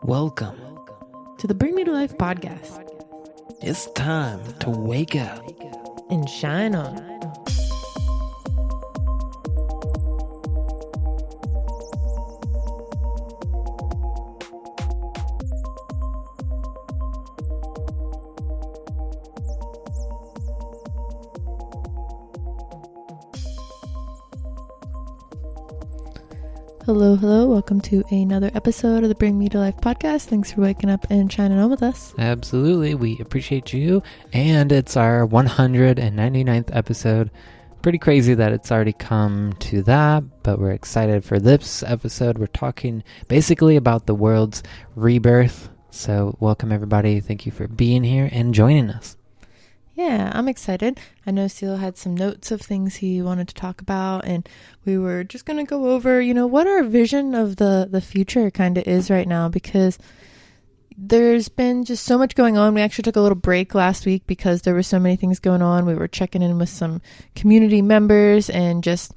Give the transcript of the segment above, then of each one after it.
Welcome to the Bring Me to Life podcast. It's time to wake up and shine on. Hello. Welcome to another episode of the Bring Me to Life podcast. Thanks for waking up and shining on with us. Absolutely. We appreciate you. And it's our 199th episode. Pretty crazy that it's already come to that, but we're excited for this episode. We're talking basically about the world's rebirth. So welcome everybody. Thank you for being here and joining us. Yeah, I'm excited. I know Seal had some notes of things he wanted to talk about, and we were just going to go over, what our vision of the future kind of is right now, because there's been just so much going on. We actually took a little break last week because there were so many things going on. We were checking in with some community members and just,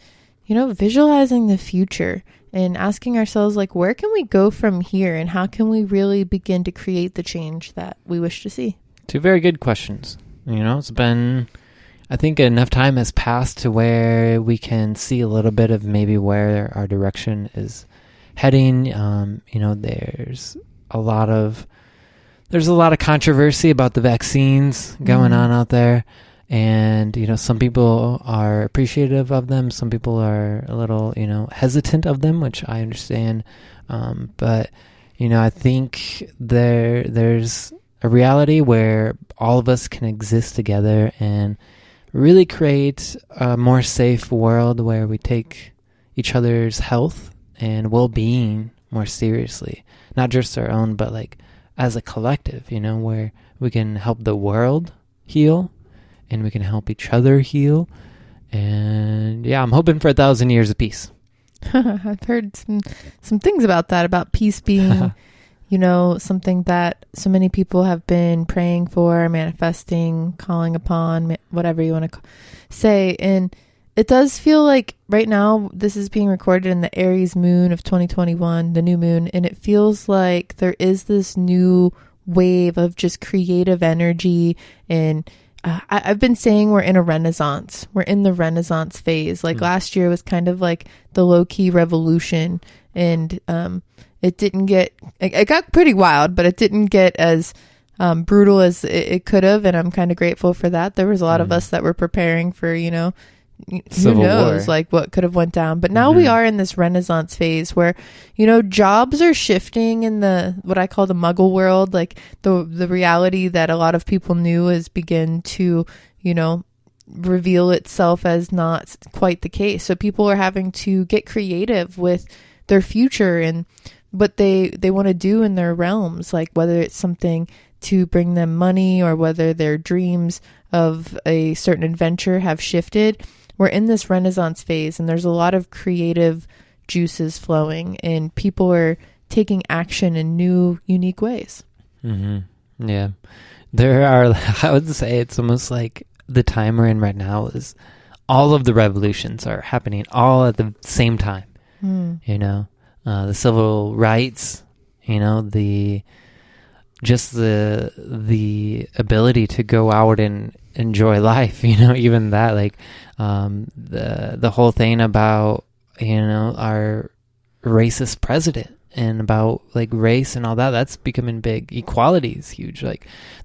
visualizing the future and asking ourselves, where can we go from here, and how can we really begin to create the change that we wish to see? Two very good questions. It's been, I think enough time has passed to where we can see a little bit of maybe where our direction is heading. There's a lot of controversy about the vaccines going on out there. And, some people are appreciative of them. Some people are a little, hesitant of them, which I understand. But I think there's a reality where all of us can exist together and really create a more safe world where we take each other's health and well-being more seriously. Not just our own, but as a collective, where we can help the world heal and we can help each other heal. And yeah, I'm hoping for 1,000 years of peace. I've heard some things about that, about peace being something that so many people have been praying for, manifesting, calling upon, whatever you want to say. And it does feel like right now this is being recorded in the Aries moon of 2021, the new moon. And it feels like there is this new wave of just creative energy. And I've been saying we're in a renaissance. We're in the renaissance phase. Last year was kind of like the low-key revolution. And it got pretty wild, but it didn't get as brutal as it could have. And I'm kind of grateful for that. There was a lot of us that were preparing for, who knows, what could have went down. But now we are in this renaissance phase where, jobs are shifting in what I call the muggle world. The reality that a lot of people knew is begin to, reveal itself as not quite the case. So people are having to get creative with their future and what they want to do in their realms, whether it's something to bring them money or whether their dreams of a certain adventure have shifted. We're in this renaissance phase and there's a lot of creative juices flowing and people are taking action in new, unique ways. Mm-hmm. Yeah. There are, I would say it's almost like the time we're in right now is all of the revolutions are happening all at the same time. The civil rights, the ability to go out and enjoy life, even that, the whole thing about, our racist president and about race and all that's becoming big. Equality is huge.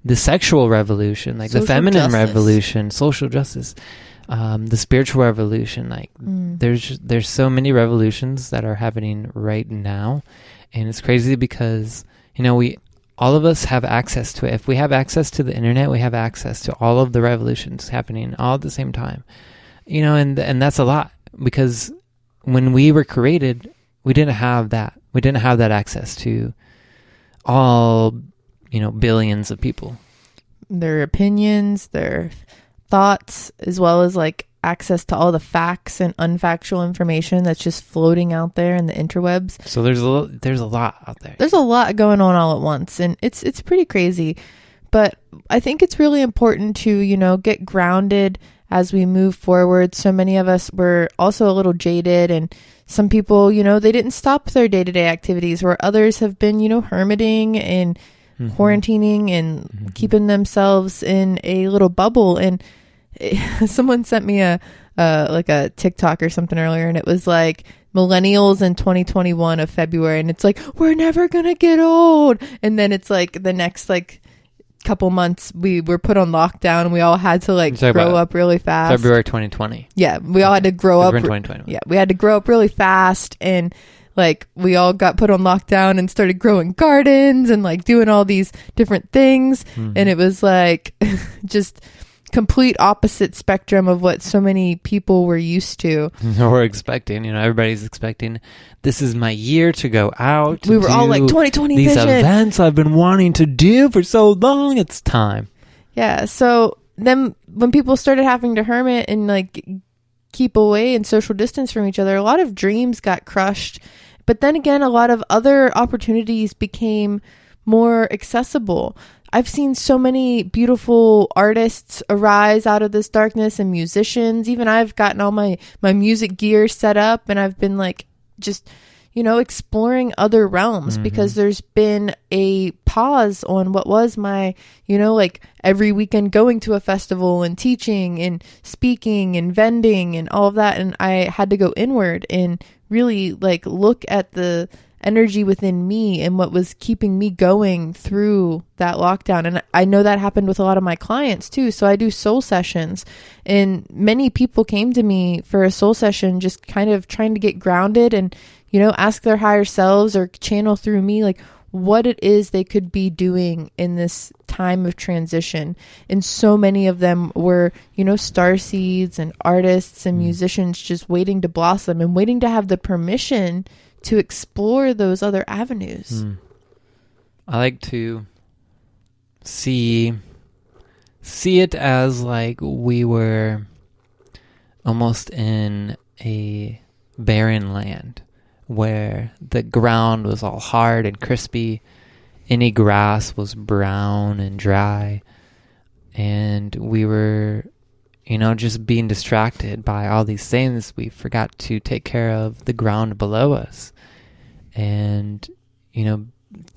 The sexual revolution, the feminine revolution, social justice. The spiritual revolution, there's so many revolutions that are happening right now, and it's crazy because all of us have access to it. If we have access to the internet, we have access to all of the revolutions happening all at the same time, and that's a lot because when we were created, we didn't have that. We didn't have that access to all billions of people, their opinions, their thoughts, as well as access to all the facts and unfactual information that's just floating out there in the interwebs. So there's a lot out there. There's a lot going on all at once, and it's pretty crazy. But I think it's really important to, get grounded as we move forward. So many of us were also a little jaded and some people, you know, they didn't stop their day-to-day activities, where others have been, you know, hermiting and quarantining and keeping themselves in a little bubble. And someone sent me a TikTok or something earlier, and it was like millennials in 2021 of February, and it's like, we're never gonna get old. And then it's like the next like couple months we were put on lockdown, and we all had to like grow up really fast. February 2020. Yeah, we all had to grow up. 2020. Yeah, we had to grow up really fast, and like we all got put on lockdown and started growing gardens and like doing all these different things. And it was like just complete opposite spectrum of what so many people were used to. We're expecting, you know, everybody's expecting, this is my year to go out. We were all like 2020 these vision. Events I've been wanting to do for so long. It's time. Yeah. So then when people started having to hermit and like keep away and social distance from each other, a lot of dreams got crushed. But then again, a lot of other opportunities became more accessible. I've seen so many beautiful artists arise out of this darkness, and musicians. Even I've gotten all my music gear set up, and I've been like just, you know, exploring other realms because there's been a pause on what was my, you know, like every weekend going to a festival and teaching and speaking and vending and all of that. And I had to go inward and really like look at the energy within me and what was keeping me going through that lockdown. And I know that happened with a lot of my clients too. So I do soul sessions, and many people came to me for a soul session just kind of trying to get grounded and, you know, ask their higher selves or channel through me like what it is they could be doing in this time of transition. And so many of them were, you know, starseeds and artists and musicians just waiting to blossom and waiting to have the permission to explore those other avenues. I like to see it as like we were almost in a barren land where the ground was all hard and crispy. Any grass was brown and dry. And we were, you know, just being distracted by all these things. We forgot to take care of the ground below us. And, you know,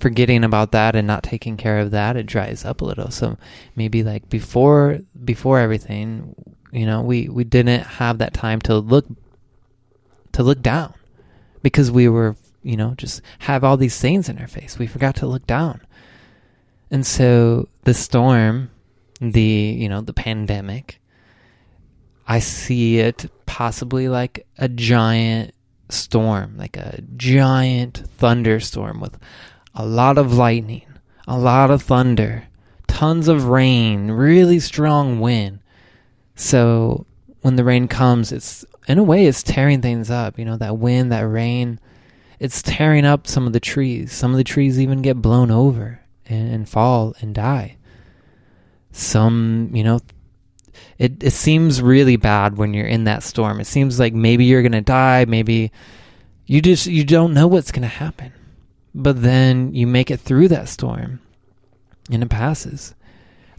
forgetting about that and not taking care of that, it dries up a little. So maybe like before everything, you know, we didn't have that time to look down because we were, you know, just have all these things in our face. We forgot to look down. And so the storm, the pandemic, I see it possibly like a giant storm, like a giant thunderstorm with a lot of lightning, a lot of thunder, tons of rain, really strong wind. So when the rain comes, it's in a way it's tearing things up. You know, that wind, that rain, it's tearing up some of the trees. Some of the trees even get blown over and fall and die. Some, you know, it seems really bad when you're in that storm. It seems like maybe you're going to die. Maybe you don't know what's going to happen. But then you make it through that storm and it passes.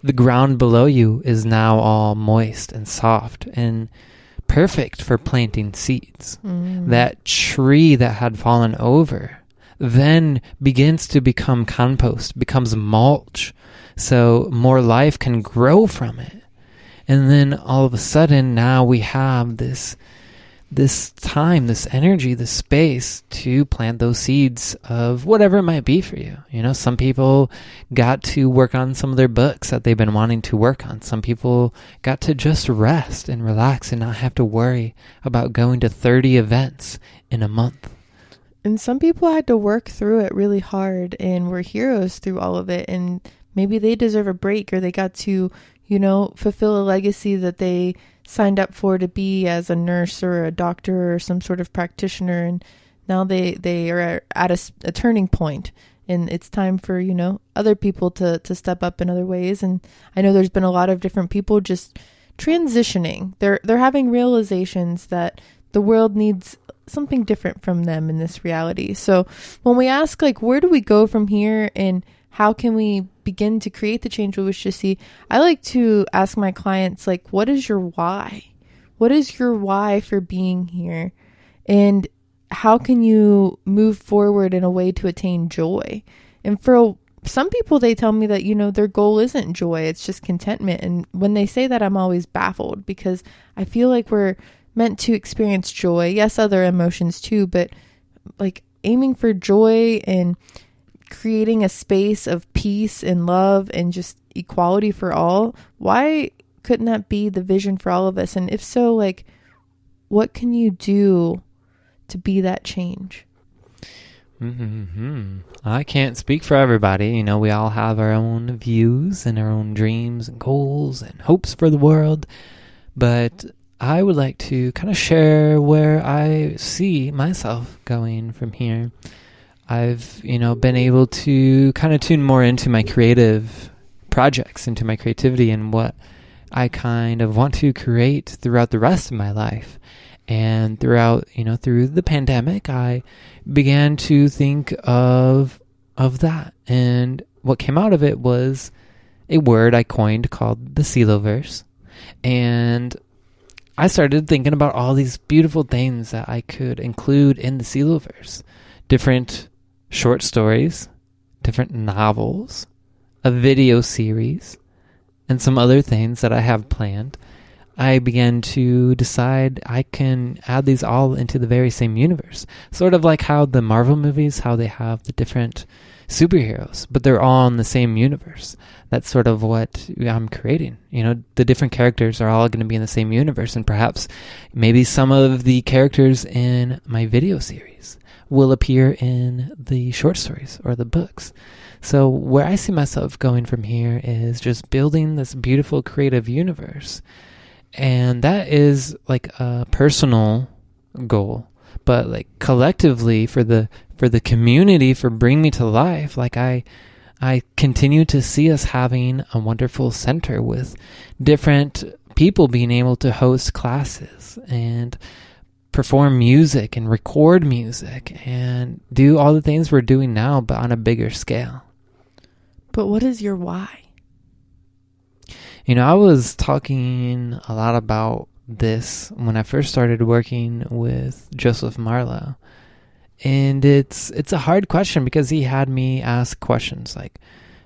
The ground below you is now all moist and soft and perfect for planting seeds. That tree that had fallen over then begins to become compost, becomes mulch, so more life can grow from it. And then all of a sudden now we have this time, this energy, this space to plant those seeds of whatever it might be for you. You know, some people got to work on some of their books that they've been wanting to work on. Some people got to just rest and relax and not have to worry about going to 30 events in a month. And some people had to work through it really hard and were heroes through all of it. And maybe they deserve a break, or they got to, you know, fulfill a legacy that they signed up for to be as a nurse or a doctor or some sort of practitioner. And now they are at a turning point, and it's time for, you know, other people to step up in other ways. And I know there's been a lot of different people just transitioning. They're having realizations that the world needs something different from them in this reality. So when we ask, like, where do we go from here and how can we begin to create the change we wish to see, I like to ask my clients, like, what is your why? What is your why for being here? And how can you move forward in a way to attain joy? And for some people, they tell me that, their goal isn't joy, it's just contentment. And when they say that, I'm always baffled, because I feel like we're meant to experience joy. Yes, other emotions too, but like aiming for joy and creating a space of peace and love and just equality for all. Why couldn't that be the vision for all of us? And if so, like, what can you do to be that change? I can't speak for everybody. We all have our own views and our own dreams and goals and hopes for the world. But I would like to kind of share where I see myself going from here. I've, been able to kind of tune more into my creative projects, into my creativity and what I kind of want to create throughout the rest of my life. And throughout, through the pandemic, I began to think of that. And what came out of it was a word I coined called the Celoverse. And I started thinking about all these beautiful things that I could include in the Celoverse. Different short stories, different novels, a video series, and some other things that I have planned. I began to decide I can add these all into the very same universe. Sort of like how the Marvel movies, how they have the different superheroes, but they're all in the same universe. That's sort of what I'm creating. The different characters are all going to be in the same universe, and perhaps maybe some of the characters in my video series will appear in the short stories or the books. So where I see myself going from here is just building this beautiful creative universe. And that is like a personal goal, but like collectively for the community, for Bring Me to Life, like I continue to see us having a wonderful center with different people being able to host classes and perform music and record music and do all the things we're doing now, but on a bigger scale. But what is your why? I was talking a lot about this when I first started working with Joseph Marlowe. And it's a hard question because he had me ask questions like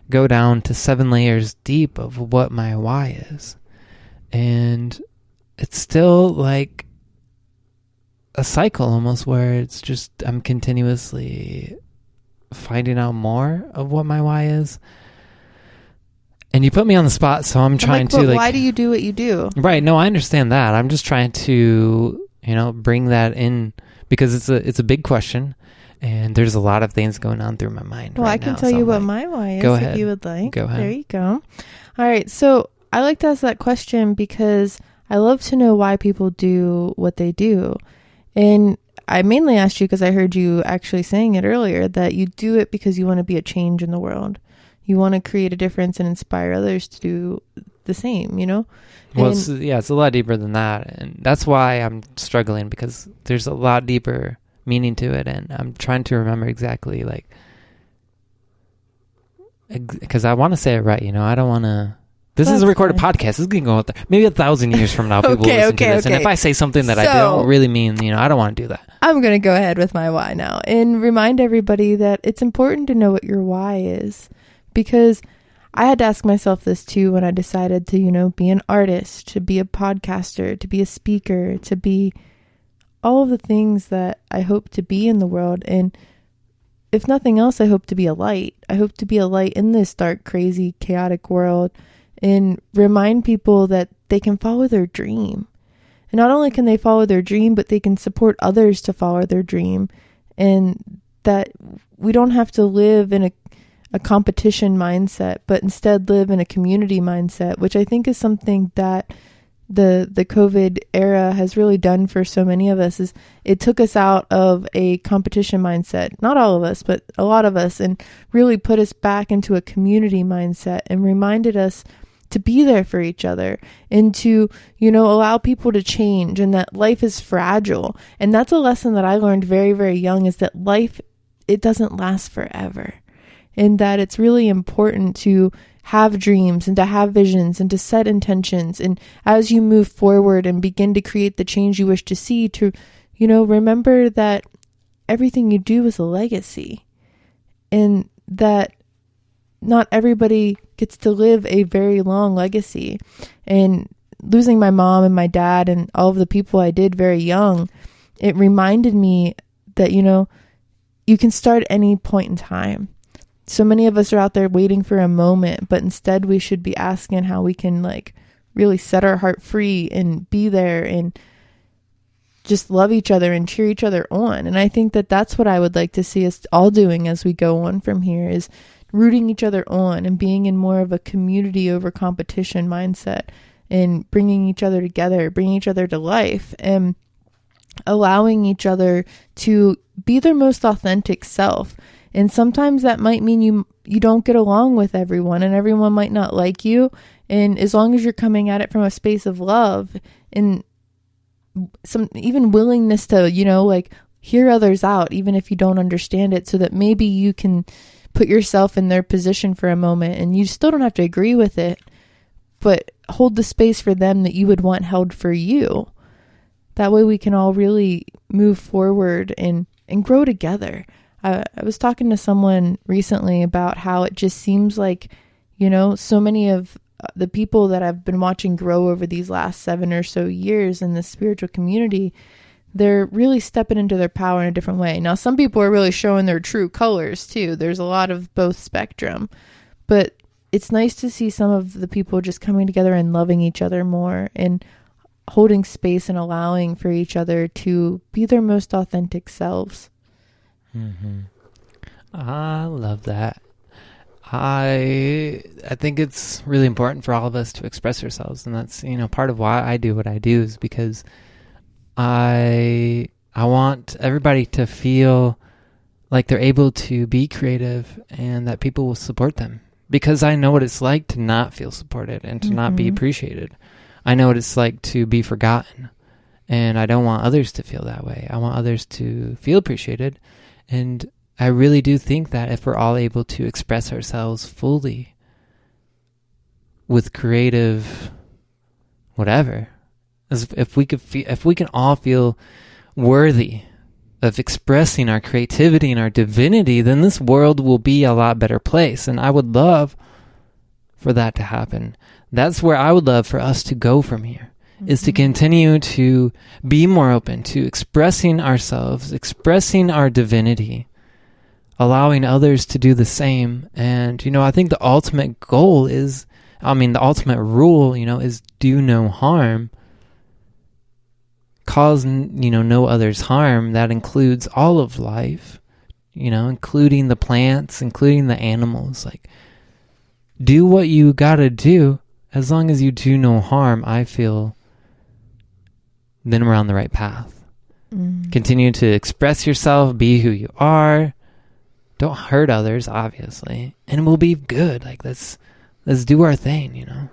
go down to 7 layers deep of what my why is. And it's still like a cycle almost where it's just I'm continuously finding out more of what my why is. And you put me on the spot, so I'm trying to why do you do what you do? Right. No, I understand that. I'm just trying to, bring that in because it's a big question and there's a lot of things going on through my mind. Well, right I can now, tell so you what my why is if you would like. Go ahead. There you go. All right. So I like to ask that question because I love to know why people do what they do. And I mainly asked you because I heard you actually saying it earlier that you do it because you want to be a change in the world. You want to create a difference and inspire others to do the same, Well, it's a lot deeper than that. And that's why I'm struggling because there's a lot deeper meaning to it. And I'm trying to remember exactly, because I want to say it right, I don't want to. This is a recorded podcast. This is going to go out there. Maybe 1,000 years from now, people will listen to this. And if I say something that I don't really mean, I don't want to do that. I'm going to go ahead with my why now and remind everybody that it's important to know what your why is. Because I had to ask myself this too when I decided to, be an artist, to be a podcaster, to be a speaker, to be all of the things that I hope to be in the world. And if nothing else, I hope to be a light. I hope to be a light in this dark, crazy, chaotic world and remind people that they can follow their dream. And not only can they follow their dream, but they can support others to follow their dream. And that we don't have to live in a competition mindset, but instead live in a community mindset, which I think is something that the COVID era has really done for so many of us. Is it took us out of a competition mindset, not all of us, but a lot of us, and really put us back into a community mindset and reminded us to be there for each other and to, allow people to change and that life is fragile. And that's a lesson that I learned very, very young, is that life, it doesn't last forever. And that it's really important to have dreams and to have visions and to set intentions. And as you move forward and begin to create the change you wish to see, to, remember that everything you do is a legacy, and that not everybody gets to live a very long legacy. And losing my mom and my dad and all of the people I did very young, it reminded me that, you know, you can start any point in time. So many of us are out there waiting for a moment, but instead we should be asking how we can like really set our heart free and be there and just love each other and cheer each other on. And I think that that's what I would like to see us all doing as we go on from here, is rooting each other on and being in more of a community over competition mindset, and bringing each other together, bringing each other to life, and allowing each other to be their most authentic self. And sometimes that might mean you don't get along with everyone, and everyone might not like you. And as long as you're coming at it from a space of love and some even willingness to, you know, like hear others out, even if you don't understand it, so that maybe you can put yourself in their position for a moment, and you still don't have to agree with it, but hold the space for them that you would want held for you. That way we can all really move forward and grow together. I was talking to someone recently about how it just seems like, you know, so many of the people that I've been watching grow over these last 7 or so years in the spiritual community, they're really stepping into their power in a different way. Now, some people are really showing their true colors too. There's a lot of both spectrum, but it's nice to see some of the people just coming together and loving each other more and holding space and allowing for each other to be their most authentic selves. Mm-hmm. I love that. I think it's really important for all of us to express ourselves, and that's, you know, part of why I do what I do, is because I want everybody to feel like they're able to be creative and that people will support them, because I know what it's like to not feel supported and to not be appreciated. I know what it's like to be forgotten, and I don't want others to feel that way. I want others to feel appreciated. And I really do think that if we're all able to express ourselves fully with creative whatever, if we can all feel worthy of expressing our creativity and our divinity, then this world will be a lot better place. And I would love for that to happen. That's where I would love for us to go from here, is to continue to be more open to expressing ourselves, expressing our divinity, allowing others to do the same. And, you know, I think the ultimate goal is, the ultimate rule, you know, is do no harm. Cause, you know, no others harm. That includes all of life, you know, including the plants, including the animals. Like, do what you gotta do. As long as you do no harm, I feel then we're on the right path. Continue to express yourself, be who you are. Don't hurt others, obviously, and we'll be good. Like, let's do our thing, you know.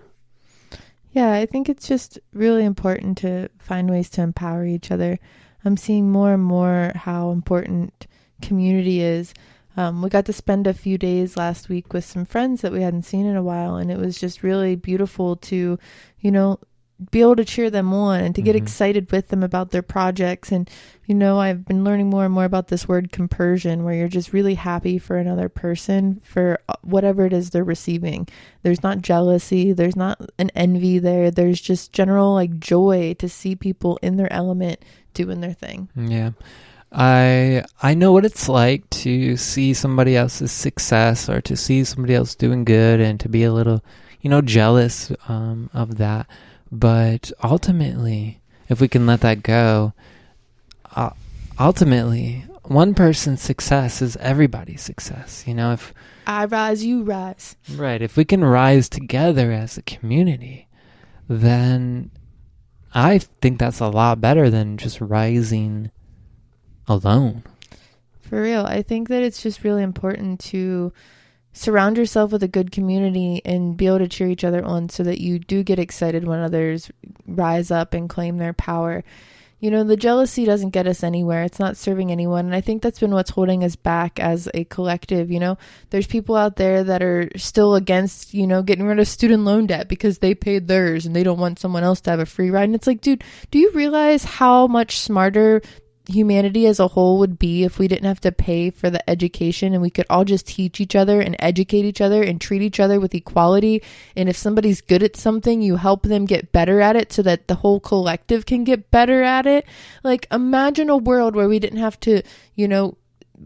Yeah, I think it's just really important to find ways to empower each other. I'm seeing more and more how important community is. We got to spend a few days last week with some friends that we hadn't seen in a while, and it was just really beautiful to, you know, be able to cheer them on and to get excited with them about their projects. And, you know, I've been learning more and more about this word compersion, where you're just really happy for another person for whatever it is they're receiving. There's not jealousy. There's not an envy there. There's just general like joy to see people in their element doing their thing. Yeah. I know what it's like to see somebody else's success, or to see somebody else doing good, and to be a little, you know, jealous of that. But ultimately, if we can let that go, ultimately, one person's success is everybody's success. You know, if I rise, you rise. Right. If we can rise together as a community, then I think that's a lot better than just rising alone. For real. I think that it's just really important to surround yourself with a good community and be able to cheer each other on, so that you do get excited when others rise up and claim their power. You know, the jealousy doesn't get us anywhere. It's not serving anyone. And I think that's been what's holding us back as a collective. You know, there's people out there that are still against, you know, getting rid of student loan debt because they paid theirs and they don't want someone else to have a free ride. And it's like, dude, do you realize how much smarter humanity as a whole would be if we didn't have to pay for the education and we could all just teach each other and educate each other and treat each other with equality. And if somebody's good at something, you help them get better at it so that the whole collective can get better at it. Like, imagine a world where we didn't have to, you know,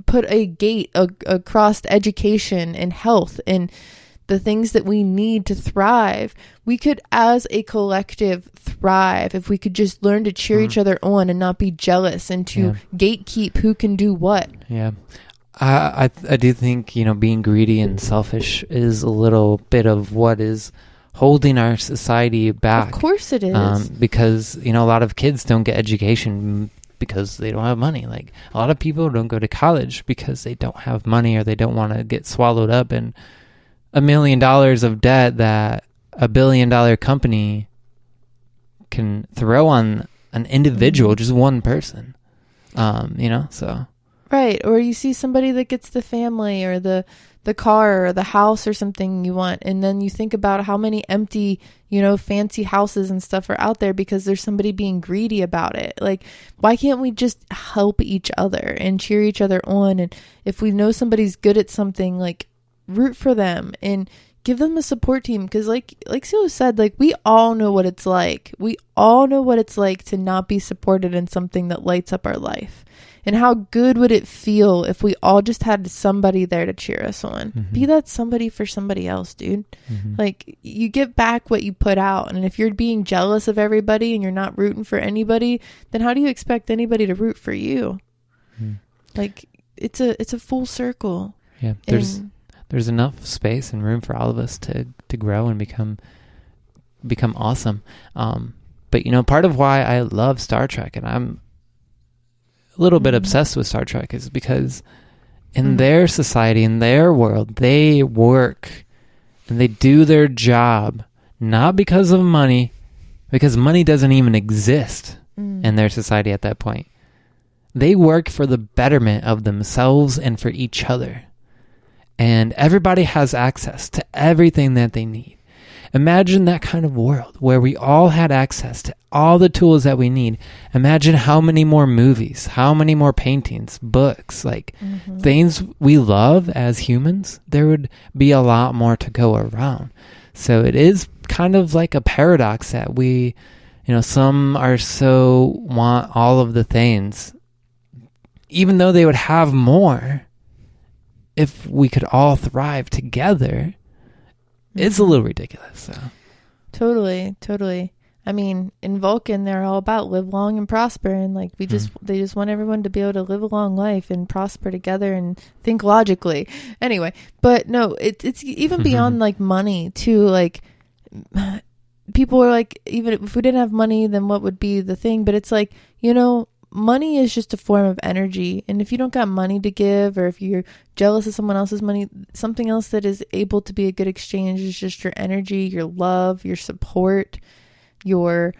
put a gate across education and health and the things that we need to thrive. We could, as a collective, thrive if we could just learn to cheer each other on and not be jealous and to gatekeep who can do what. Yeah. I do think, you know, being greedy and selfish is a little bit of what is holding our society back. Of course it is. Because, you know, a lot of kids don't get education because they don't have money. Like, a lot of people don't go to college because they don't have money or they don't want to get swallowed up in $1 million of debt that $1 billion company can throw on an individual, just one person. You know, so. Right. Or you see somebody that gets the family or the car or the house or something you want. And then you think about how many empty, you know, fancy houses and stuff are out there because there's somebody being greedy about it. Like, why can't we just help each other and cheer each other on? And if we know somebody's good at something, like, root for them and give them a support team. Because like Silo said, like, we all know what it's like. We all know what it's like to not be supported in something that lights up our life. And how good would it feel if we all just had somebody there to cheer us on? Mm-hmm. Be that somebody for somebody else, dude. Mm-hmm. Like, you get back what you put out. And if you're being jealous of everybody and you're not rooting for anybody, then how do you expect anybody to root for you? Mm-hmm. Like, it's a full circle. Yeah, there's enough space and room for all of us to grow and become awesome. But, you know, part of why I love Star Trek and I'm a little bit obsessed with Star Trek is because in their society, in their world, they work and they do their job not because of money, because money doesn't even exist in their society at that point. They work for the betterment of themselves and for each other. And everybody has access to everything that they need. Imagine that kind of world where we all had access to all the tools that we need. Imagine how many more movies, how many more paintings, books, like things we love as humans. There would be a lot more to go around. So it is kind of like a paradox that we, you know, some are so want all of the things, even though they would have more. If we could all thrive together, it's a little ridiculous. So. Totally. I mean, in Vulcan, they're all about live long and prosper, and like they just want everyone to be able to live a long life and prosper together and think logically. Anyway, but no, it's even beyond like money too. Like, people are like, even if we didn't have money, then what would be the thing? But it's like, you know, money is just a form of energy. And if you don't got money to give, or if you're jealous of someone else's money, something else that is able to be a good exchange is just your energy, your love, your support, your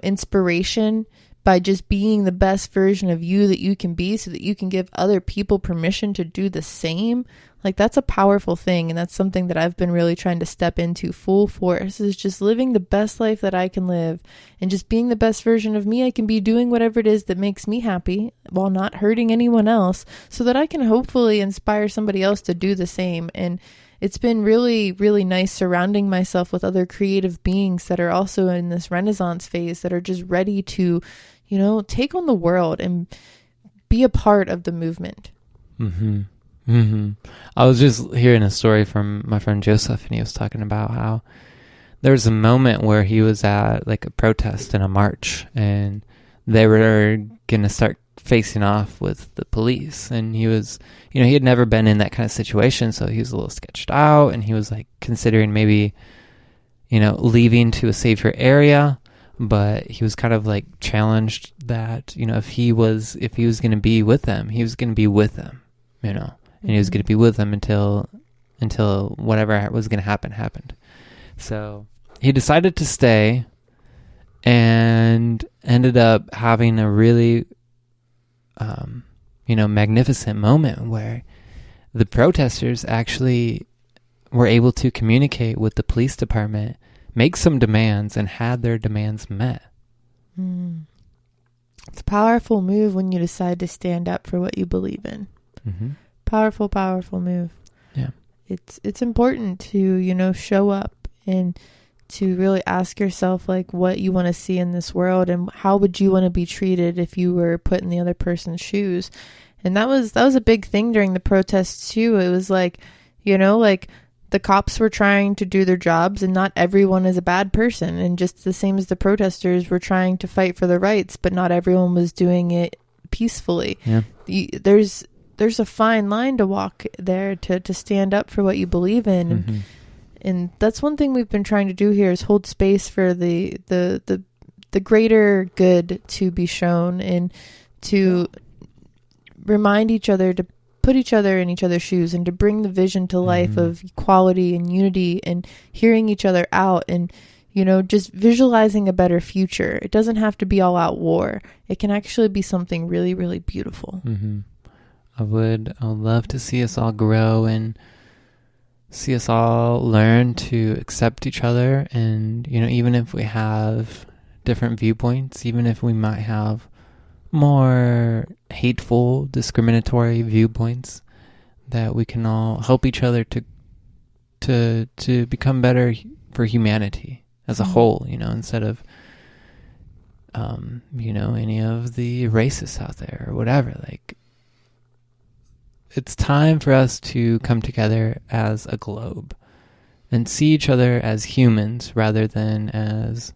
inspiration, by just being the best version of you that you can be so that you can give other people permission to do the same. Like, that's a powerful thing. And that's something that I've been really trying to step into full force, is just living the best life that I can live and just being the best version of me I can be, doing whatever it is that makes me happy while not hurting anyone else, so that I can hopefully inspire somebody else to do the same. And it's been really, really nice surrounding myself with other creative beings that are also in this Renaissance phase, that are just ready to, you know, take on the world and be a part of the movement. I was just hearing a story from my friend Joseph, and he was talking about how there was a moment where he was at like a protest and a march, and they were going to start facing off with the police. And he was, you know, he had never been in that kind of situation, so he was a little sketched out, and he was like considering maybe, you know, leaving to a safer area. But he was kind of like challenged that, you know, if he was going to be with them, he was going to be with them, you know. And he was going to be with them until whatever was going to happen happened. So he decided to stay, and ended up having a really, you know, magnificent moment where the protesters actually were able to communicate with the police department, make some demands, and had their demands met. It's a powerful move when you decide to stand up for what you believe in. Mm-hmm. Powerful, powerful move. Yeah. It's important to, you know, show up and to really ask yourself like what you want to see in this world and how would you want to be treated if you were put in the other person's shoes. And that was a big thing during the protests too. It was like, you know, like the cops were trying to do their jobs and not everyone is a bad person. And just the same as the protesters were trying to fight for their rights, but not everyone was doing it peacefully. Yeah. There's a fine line to walk there to stand up for what you believe in. Mm-hmm. And that's one thing we've been trying to do here is hold space for the greater good to be shown and to remind each other to put each other in each other's shoes and to bring the vision to life of equality and unity and hearing each other out and, you know, just visualizing a better future. It doesn't have to be all out war. It can actually be something really, really beautiful. Mm-hmm. I would love to see us all grow and see us all learn to accept each other. And, you know, even if we have different viewpoints, even if we might have more hateful, discriminatory viewpoints, that we can all help each other to become better for humanity as a whole, you know, instead of, you know, any of the racists out there or whatever. Like, it's time for us to come together as a globe and see each other as humans rather than as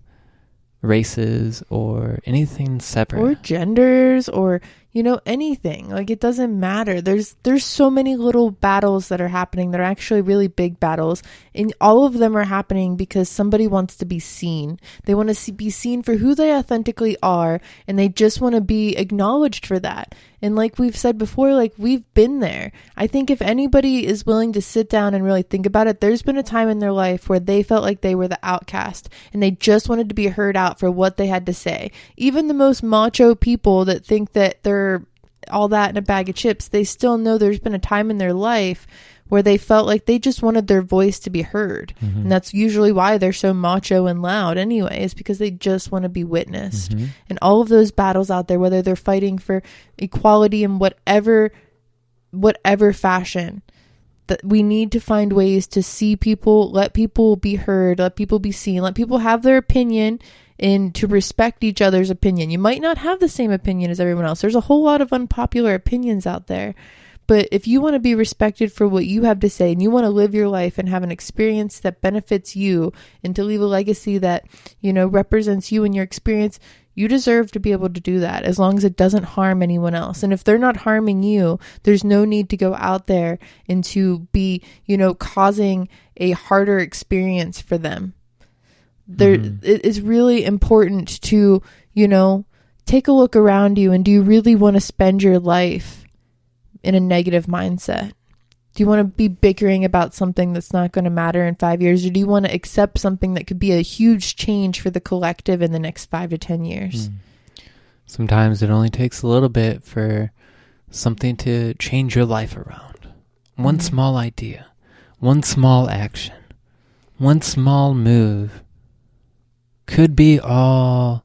races or anything separate. Or genders or, you know, anything. Like, it doesn't matter. There's so many little battles that are happening that are actually really big battles. And all of them are happening because somebody wants to be seen. They want to be seen for who they authentically are. And they just want to be acknowledged for that. And like we've said before, like, we've been there. I think if anybody is willing to sit down and really think about it, there's been a time in their life where they felt like they were the outcast and they just wanted to be heard out for what they had to say. Even the most macho people that think that they're all that in a bag of chips, they still know there's been a time in their life where they felt like they just wanted their voice to be heard. Mm-hmm. And that's usually why they're so macho and loud anyway, is because they just want to be witnessed. Mm-hmm. And all of those battles out there, whether they're fighting for equality in whatever fashion, that we need to find ways to see people, let people be heard, let people be seen, let people have their opinion, and to respect each other's opinion. You might not have the same opinion as everyone else. There's a whole lot of unpopular opinions out there. But if you want to be respected for what you have to say and you want to live your life and have an experience that benefits you and to leave a legacy that, you know, represents you and your experience, you deserve to be able to do that as long as it doesn't harm anyone else. And if they're not harming you, there's no need to go out there and to be, you know, causing a harder experience for them. It is really important to, you know, take a look around you and do you really want to spend your life in a negative mindset? Do you want to be bickering about something that's not going to matter in 5 years? Or do you want to accept something that could be a huge change for the collective in the next 5 to 10 years? Sometimes it only takes a little bit for something to change your life around. One small idea, one small action, one small move could be all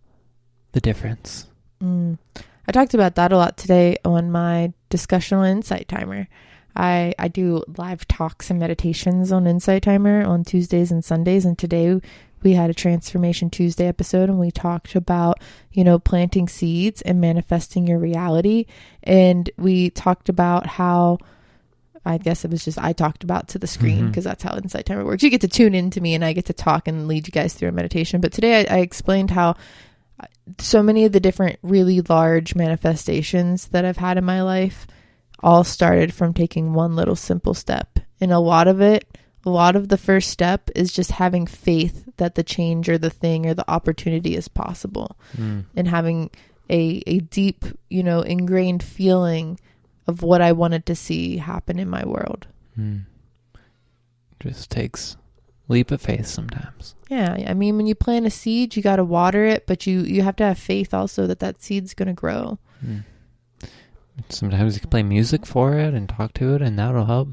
the difference. I talked about that a lot today on my discussional insight timer. I do live talks and meditations on Insight Timer on Tuesdays and Sundays. And today we had a Transformation Tuesday episode and we talked about, you know, planting seeds and manifesting your reality. And we talked about how, I guess it was just, I talked about to the screen because that's how Insight Timer works. You get to tune into me and I get to talk and lead you guys through a meditation. But today I explained how so many of the different really large manifestations that I've had in my life all started from taking one little simple step. And a lot of the first step is just having faith that the change or the thing or the opportunity is possible. And having a deep, you know, ingrained feeling of what I wanted to see happen in my world. Just takes leap of faith sometimes. Yeah, I mean, when you plant a seed, you got to water it, but you have to have faith also that seed's going to grow. Sometimes you can play music for it and talk to it, and that'll help.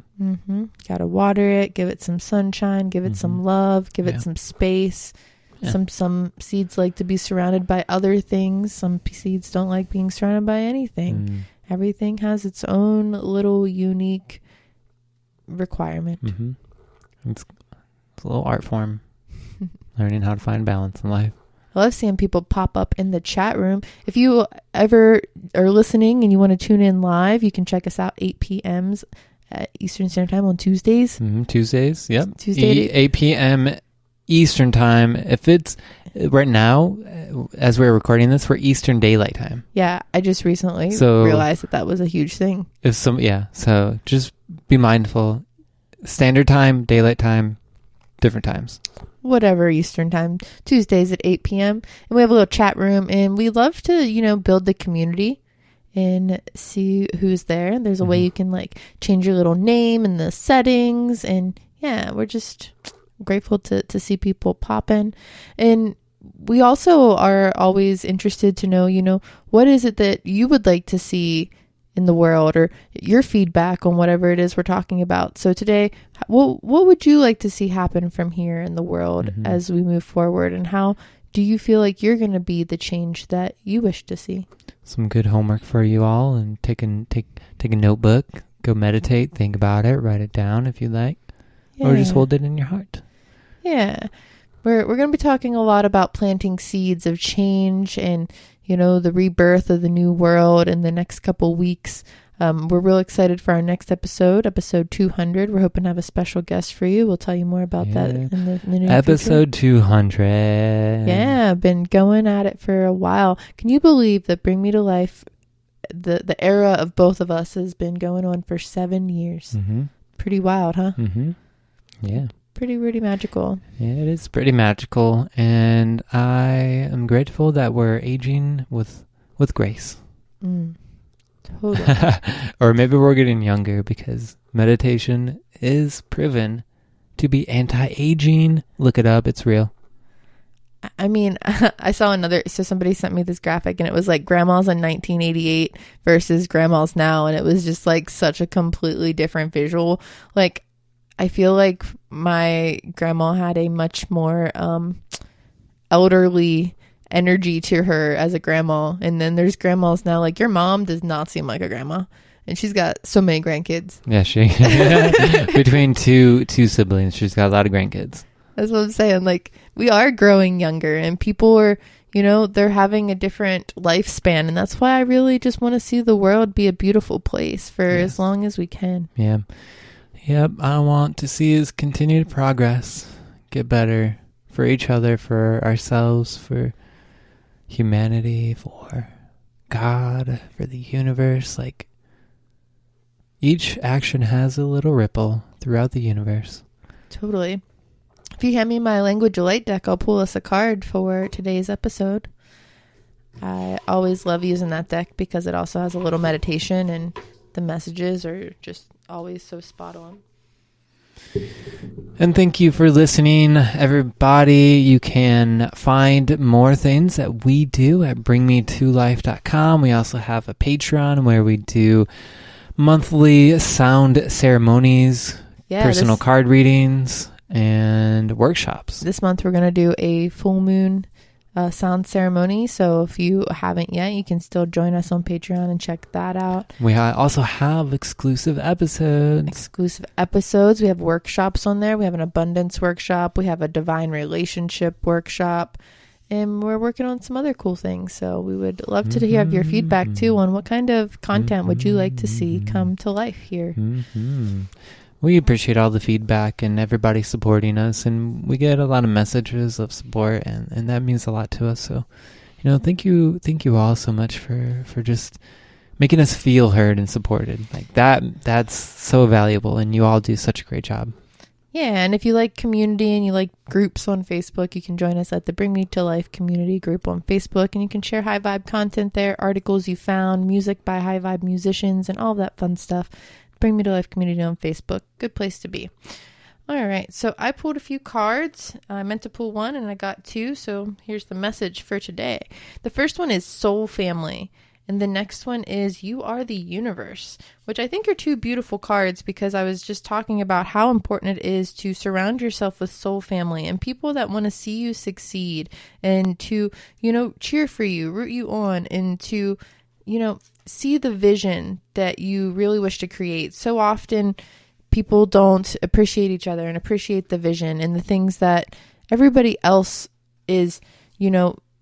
Got to water it, give it some sunshine, give it some love, give it some space. Yeah. Some seeds like to be surrounded by other things. Some seeds don't like being surrounded by anything. Everything has its own little unique requirement. It's a little art form. Learning how to find balance in life. I love seeing people pop up in the chat room. If you ever are listening and you want to tune in live, you can check us out 8 p.m. at Eastern Standard Time on Tuesdays. Tuesdays, yep. Tuesday 8 p.m. Eastern Time. If it's right now, as we're recording this, we're Eastern Daylight Time. Yeah, I just recently realized that was a huge thing. So just be mindful. Standard Time, Daylight Time, different times. Whatever Eastern Time. Tuesdays at 8 p.m. And we have a little chat room, and we love to, build the community and see who's there. There's a way you can like change your little name and the settings, and yeah, we're just grateful to see people pop in. And we also are always interested to know, what is it that you would like to see in the world, or your feedback on whatever it is we're talking about. So today, what would you like to see happen from here in the world as we move forward, and how do you feel like you're going to be the change that you wish to see? Some good homework for you all, and take a notebook, go meditate, think about it, write it down if you like, or just hold it in your heart. Yeah. We're going to be talking a lot about planting seeds of change and, the rebirth of the new world in the next couple weeks. We're real excited for our next episode 200. We're hoping to have a special guest for you. We'll tell you more about that in the near episode future. 200. Yeah, been going at it for a while. Can you believe that Bring Me to Life, the era of both of us, has been going on for 7 years? Pretty wild, huh? Yeah. Pretty magical. Yeah, it is pretty magical, and I am grateful that we're aging with grace. Totally. Or maybe we're getting younger, because meditation is proven to be anti-aging. Look it up, it's real. I mean, I saw somebody sent me this graphic, and it was like grandmas in 1988 versus grandmas now, and it was just like such a completely different visual. Like, I feel like my grandma had a much more elderly energy to her as a grandma. And then there's grandmas now, like your mom does not seem like a grandma. And she's got so many grandkids. Yeah, between two siblings, she's got a lot of grandkids. That's what I'm saying. Like, we are growing younger, and people are, they're having a different lifespan. And that's why I really just want to see the world be a beautiful place for as long as we can. Yeah. Yep, I want to see us continued progress, get better for each other, for ourselves, for humanity, for God, for the universe. Like, each action has a little ripple throughout the universe. Totally. If you hand me my Language of Light deck, I'll pull us a card for today's episode. I always love using that deck because it also has a little meditation, and the messages are just always so spot on. And thank you for listening, everybody. You can find more things that we do at bringmetolife.com. We also have a Patreon where we do monthly sound ceremonies, personal card readings, and workshops. This month we're going to do a full moon sound ceremony. So if you haven't yet, you can still join us on Patreon and check that out. We also have exclusive episodes. We have workshops on there. We have an abundance workshop. We have a divine relationship workshop. And we're working on some other cool things. So we would love to hear your feedback too on what kind of content would you like to see come to life here. We appreciate all the feedback and everybody supporting us, and we get a lot of messages of support, and that means a lot to us. So, thank you all so much for just making us feel heard and supported. Like that's so valuable, and you all do such a great job. Yeah, and if you like community and you like groups on Facebook, you can join us at the Bring Me to Life community group on Facebook, and you can share high vibe content there, articles you found, music by high vibe musicians, and all of that fun stuff. Bring Me to Life community on Facebook. Good place to be. All right. So I pulled a few cards. I meant to pull one and I got two. So here's the message for today. The first one is Soul Family. And the next one is You Are the Universe, which I think are two beautiful cards because I was just talking about how important it is to surround yourself with soul family and people that want to see you succeed and to, cheer for you, root you on, and to, see the vision that you really wish to create. So often people don't appreciate each other and appreciate the vision and the things that everybody else is,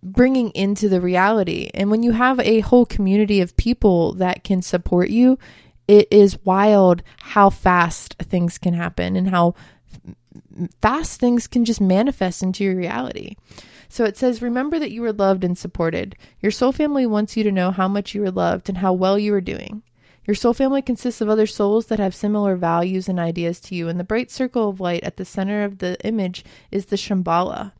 bringing into the reality. And when you have a whole community of people that can support you, it is wild how fast things can happen and how fast things can just manifest into your reality. So it says, remember that you are loved and supported. Your soul family wants you to know how much you are loved and how well you are doing. Your soul family consists of other souls that have similar values and ideas to you, and the bright circle of light at the center of the image is the Shambhala.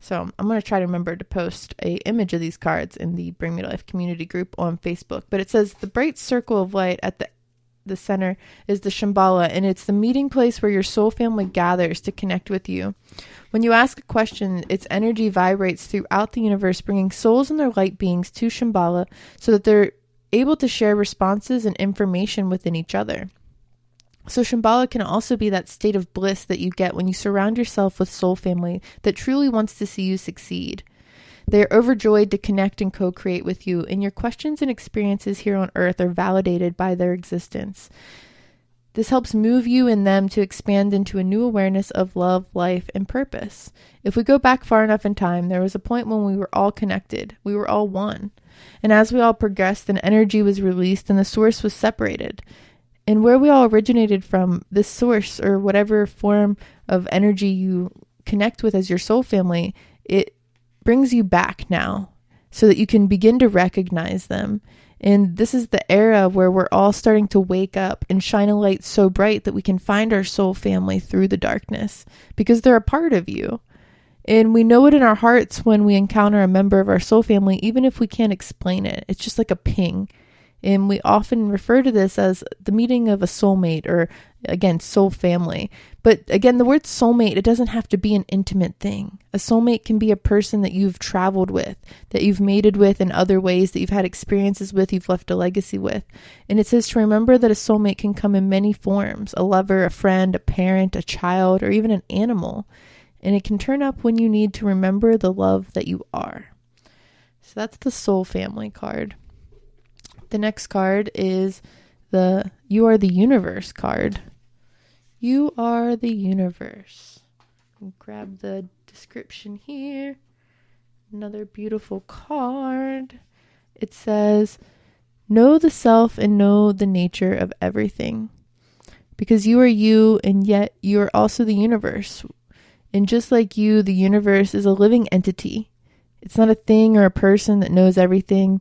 So I'm going to try to remember to post an image of these cards in the Bring Me to Life community group on Facebook. But it says the bright circle of light at the center is the Shambhala, and it's the meeting place where your soul family gathers to connect with you. When you ask a question, its energy vibrates throughout the universe, bringing souls and their light beings to Shambhala so that they're able to share responses and information within each other. So Shambhala can also be that state of bliss that you get when you surround yourself with soul family that truly wants to see you succeed. They are overjoyed to connect and co-create with you, and your questions and experiences here on earth are validated by their existence. This helps move you and them to expand into a new awareness of love, life, and purpose. If we go back far enough in time, there was a point when we were all connected. We were all one. And as we all progressed, an energy was released and the source was separated. And where we all originated from, this source or whatever form of energy you connect with as your soul family, it brings you back now so that you can begin to recognize them. And this is the era where we're all starting to wake up and shine a light so bright that we can find our soul family through the darkness because they're a part of you. And we know it in our hearts when we encounter a member of our soul family, even if we can't explain it. It's just like a ping. And we often refer to this as the meeting of a soulmate or, again, soul family. But again, the word soulmate, it doesn't have to be an intimate thing. A soulmate can be a person that you've traveled with, that you've mated with in other ways, that you've had experiences with, you've left a legacy with. And it says to remember that a soulmate can come in many forms: a lover, a friend, a parent, a child, or even an animal. And it can turn up when you need to remember the love that you are. So that's the soul family card. The next card is the You Are the Universe card. You are the universe. Grab the description here. Another beautiful card. It says, know the self and know the nature of everything. Because you are you, and yet you are also the universe. And just like you, the universe is a living entity. It's not a thing or a person that knows everything,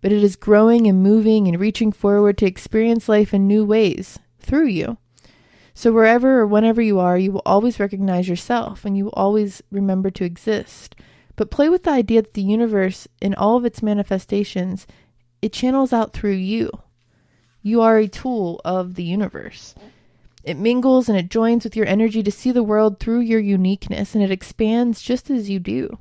but it is growing and moving and reaching forward to experience life in new ways through you. So wherever or whenever you are, you will always recognize yourself and you will always remember to exist. But play with the idea that the universe, in all of its manifestations, it channels out through you. You are a tool of the universe. It mingles and it joins with your energy to see the world through your uniqueness, and it expands just as you do.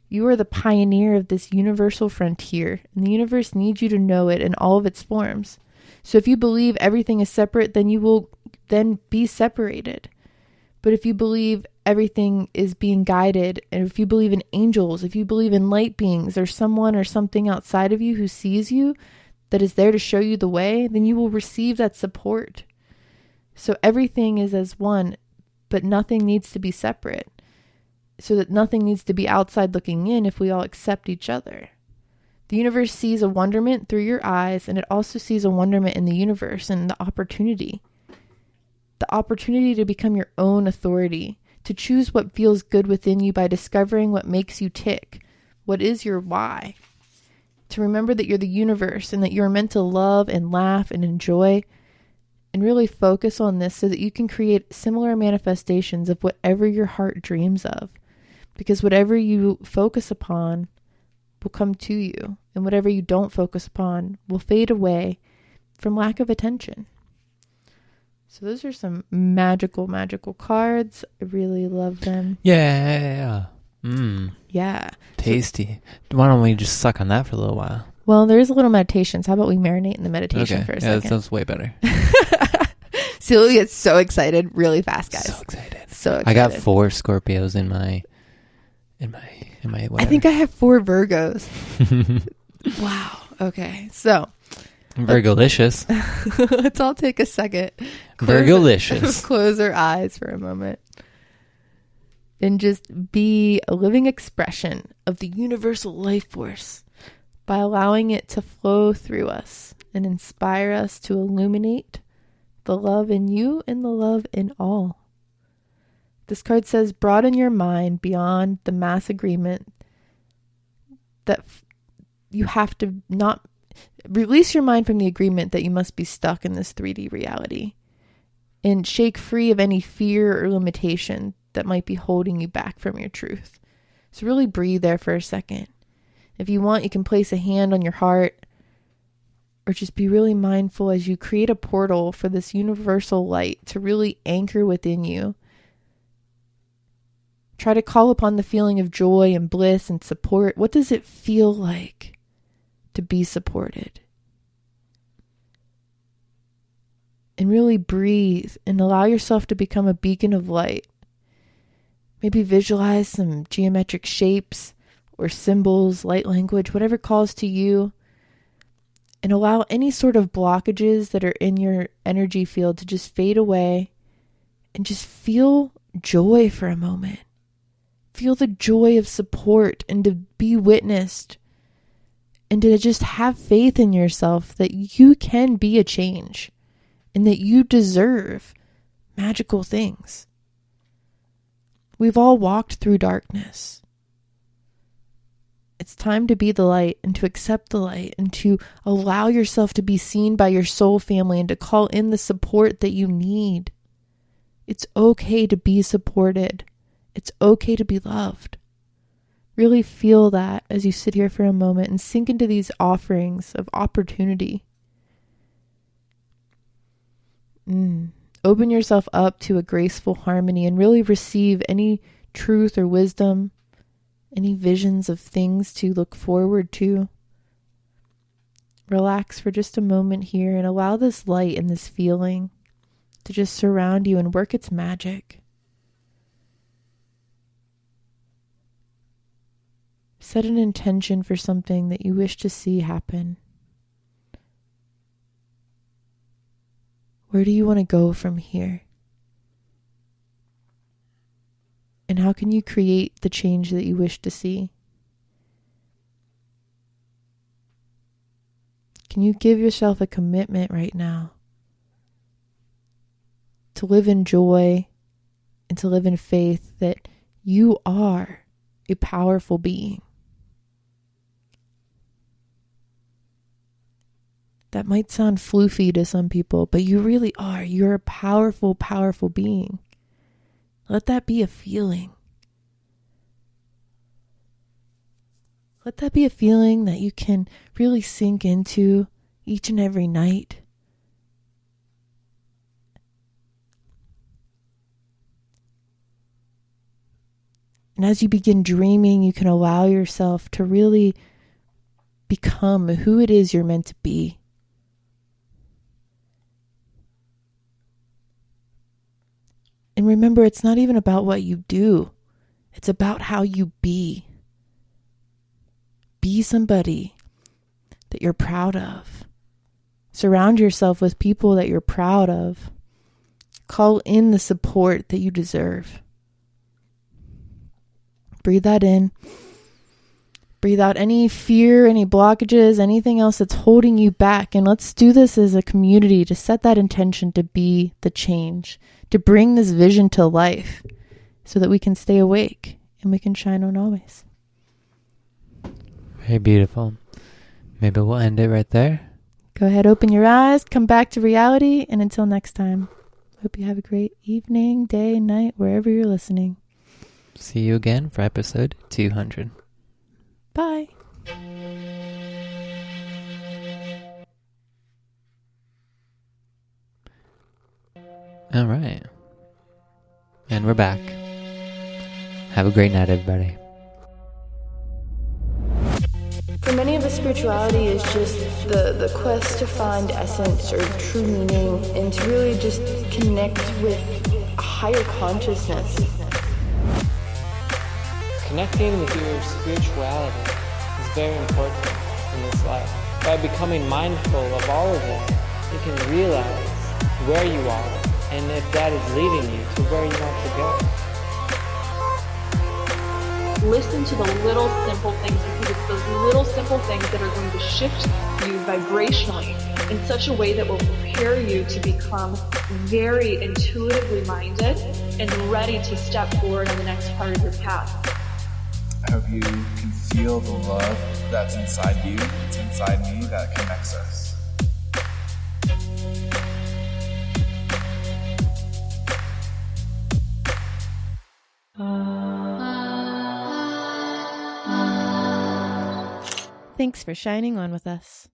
You are the pioneer of this universal frontier, and the universe needs you to know it in all of its forms. So if you believe everything is separate, then you will then be separated. But if you believe everything is being guided, and if you believe in angels, if you believe in light beings, or someone or something outside of you who sees you, that is there to show you the way, then you will receive that support. So everything is as one, but nothing needs to be separate. So that nothing needs to be outside looking in if we all accept each other. The universe sees a wonderment through your eyes, and it also sees a wonderment in the universe and the opportunity. The opportunity to become your own authority, to choose what feels good within you by discovering what makes you tick. What is your why? To remember that you're the universe and that you're meant to love and laugh and enjoy, and really focus on this so that you can create similar manifestations of whatever your heart dreams of. Because whatever you focus upon will come to you, and whatever you don't focus upon will fade away from lack of attention. So those are some magical, magical cards. I really love them. Yeah. Yeah. Tasty. Why don't we just suck on that for a little while? Well, there is a little meditation. So how about we marinate in the meditation for a second? Yeah, that sounds way better. Celia gets so excited really fast, guys. So excited. So excited. I got 4 Scorpios in my whatever. I think I have 4 Virgos. Wow. Okay. So. Virgolicious. Let's all take a second. Virgolicious. Close our eyes for a moment. And just be a living expression of the universal life force by allowing it to flow through us and inspire us to illuminate the love in you and the love in all. This card says, broaden your mind beyond the mass agreement that you have to not release your mind from the agreement that you must be stuck in this 3D reality, and shake free of any fear or limitation that might be holding you back from your truth. So really breathe there for a second. If you want, you can place a hand on your heart, or just be really mindful as you create a portal for this universal light to really anchor within you. Try to call upon the feeling of joy and bliss and support. What does it feel like to be supported? And really breathe and allow yourself to become a beacon of light. Maybe visualize some geometric shapes or symbols, light language, whatever calls to you. And allow any sort of blockages that are in your energy field to just fade away, and just feel joy for a moment. Feel the joy of support and to be witnessed, and to just have faith in yourself that you can be a change and that you deserve magical things. We've all walked through darkness. It's time to be the light and to accept the light and to allow yourself to be seen by your soul family and to call in the support that you need. It's okay to be supported. It's okay to be loved. Really feel that as you sit here for a moment and sink into these offerings of opportunity. Open yourself up to a graceful harmony and really receive any truth or wisdom, any visions of things to look forward to. Relax for just a moment here and allow this light and this feeling to just surround you and work its magic. Set an intention for something that you wish to see happen. Where do you want to go from here? And how can you create the change that you wish to see? Can you give yourself a commitment right now to live in joy and to live in faith that you are a powerful being? That might sound floofy to some people, but you really are. You're a powerful, powerful being. Let that be a feeling. Let that be a feeling that you can really sink into each and every night. And as you begin dreaming, you can allow yourself to really become who it is you're meant to be. And remember, it's not even about what you do. It's about how you be. Be somebody that you're proud of. Surround yourself with people that you're proud of. Call in the support that you deserve. Breathe that in. Breathe out any fear, any blockages, anything else that's holding you back. And let's do this as a community to set that intention to be the change, to bring this vision to life so that we can stay awake and we can shine on always. Very beautiful. Maybe we'll end it right there. Go ahead, open your eyes, come back to reality, and until next time, hope you have a great evening, day, night, wherever you're listening. See you again for episode 200. Bye. All right. And we're back. Have a great night, everybody. For many of the spiritual spirituality is just the quest to find essence or true meaning and to really just connect with a higher consciousness. Connecting with your spirituality is very important in this life. By becoming mindful of all of it, you can realize where you are and if that is leading you to where you want to go. Listen to the little simple things, because it's those little simple things that are going to shift you vibrationally in such a way that will prepare you to become very intuitively minded and ready to step forward on the next part of your path. I hope you can feel the love that's inside you, that's inside me, that connects us. Thanks for shining on with us.